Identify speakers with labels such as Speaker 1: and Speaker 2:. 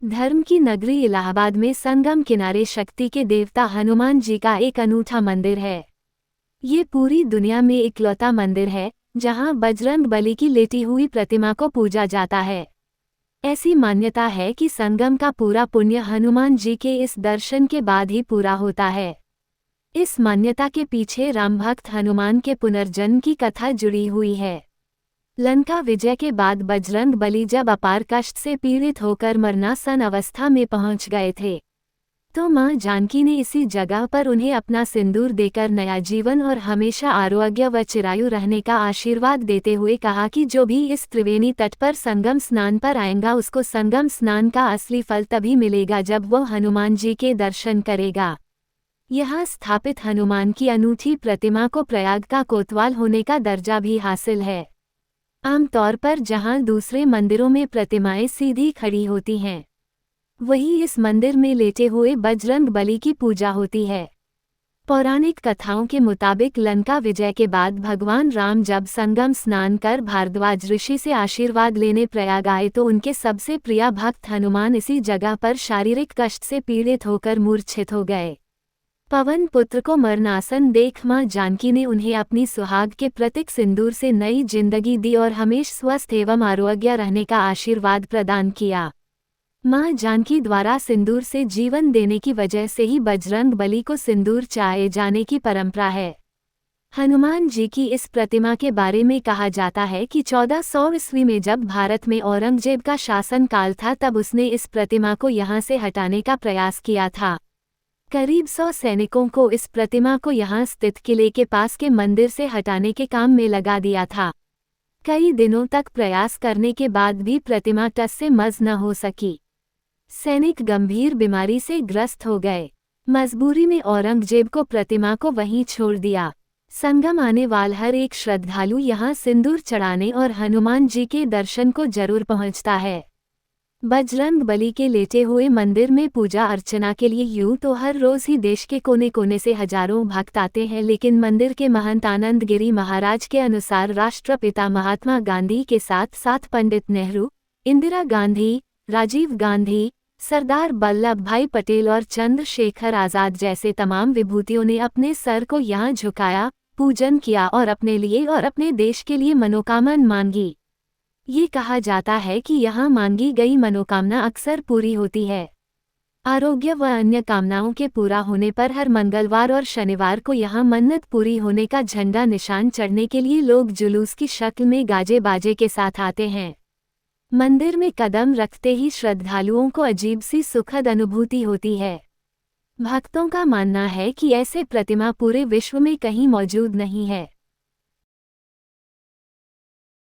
Speaker 1: धर्म की नगरी इलाहाबाद में संगम किनारे शक्ति के देवता हनुमान जी का एक अनूठा मंदिर है। ये पूरी दुनिया में इकलौता मंदिर है जहां बजरंग बली की लेटी हुई प्रतिमा को पूजा जाता है। ऐसी मान्यता है कि संगम का पूरा पुण्य हनुमान जी के इस दर्शन के बाद ही पूरा होता है। इस मान्यता के पीछे रामभक्त हनुमान के पुनर्जन्म की कथा जुड़ी हुई है। लंका विजय के बाद बजरंग बली जब अपार कष्ट से पीड़ित होकर मरणासन अवस्था में पहुंच गए थे, तो मां जानकी ने इसी जगह पर उन्हें अपना सिंदूर देकर नया जीवन और हमेशा आरोग्य व चिरायु रहने का आशीर्वाद देते हुए कहा कि जो भी इस त्रिवेणी तट पर संगम स्नान पर आएगा उसको संगम स्नान का असली फल तभी मिलेगा जब वो हनुमान जी के दर्शन करेगा। यहाँ स्थापित हनुमान की अनूठी प्रतिमा को प्रयाग का कोतवाल होने का दर्जा भी हासिल है। आमतौर पर जहां दूसरे मंदिरों में प्रतिमाएं सीधी खड़ी होती हैं, वहीं इस मंदिर में लेटे हुए बजरंग बली की पूजा होती है। पौराणिक कथाओं के मुताबिक लंका विजय के बाद भगवान राम जब संगम स्नान कर भारद्वाज ऋषि से आशीर्वाद लेने प्रयाग आए तो उनके सबसे प्रिय भक्त हनुमान इसी जगह पर शारीरिक कष्ट से पीड़ित होकर मूर्छित हो गए। पवन पुत्र को मरणासन देख मां जानकी ने उन्हें अपनी सुहाग के प्रतीक सिंदूर से नई जिंदगी दी और हमेशा स्वस्थ एवं आरोग्य रहने का आशीर्वाद प्रदान किया। मां जानकी द्वारा सिंदूर से जीवन देने की वजह से ही बजरंग बली को सिंदूर चाहे जाने की परंपरा है। हनुमान जी की इस प्रतिमा के बारे में कहा जाता है कि 1400 ईस्वी में जब भारत में औरंगजेब का शासन काल था तब उसने इस प्रतिमा को यहाँ से हटाने का प्रयास किया था। करीब 100 सैनिकों को इस प्रतिमा को यहाँ स्थित किले के पास के मंदिर से हटाने के काम में लगा दिया था। कई दिनों तक प्रयास करने के बाद भी प्रतिमा टस से मस न हो सकी। सैनिक गंभीर बीमारी से ग्रस्त हो गए। मजबूरी में औरंगजेब को प्रतिमा को वहीं छोड़ दिया। संगम आने वाला हर एक श्रद्धालु यहाँ सिंदूर चढ़ाने और हनुमान जी के दर्शन को जरूर पहुँचता है। बजरंग बली के लेटे हुए मंदिर में पूजा अर्चना के लिए यूं तो हर रोज ही देश के कोने कोने से हजारों भक्त आते हैं, लेकिन मंदिर के महंत आनंद गिरी महाराज के अनुसार राष्ट्रपिता महात्मा गांधी के साथ साथ पंडित नेहरू, इंदिरा गांधी, राजीव गांधी, सरदार वल्लभ भाई पटेल और चंद्रशेखर आजाद जैसे तमाम विभूतियों ने अपने सर को यहाँ झुकाया, पूजन किया और अपने लिए और अपने देश के लिए मनोकामना मांगी। ये कहा जाता है कि यहाँ मांगी गई मनोकामना अक्सर पूरी होती है। आरोग्य व अन्य कामनाओं के पूरा होने पर हर मंगलवार और शनिवार को यहाँ मन्नत पूरी होने का झंडा निशान चढ़ने के लिए लोग जुलूस की शक्ल में गाजे बाजे के साथ आते हैं। मंदिर में कदम रखते ही श्रद्धालुओं को अजीब सी सुखद अनुभूति होती है। भक्तों का मानना है कि ऐसे प्रतिमा पूरे विश्व में कहीं मौजूद नहीं है।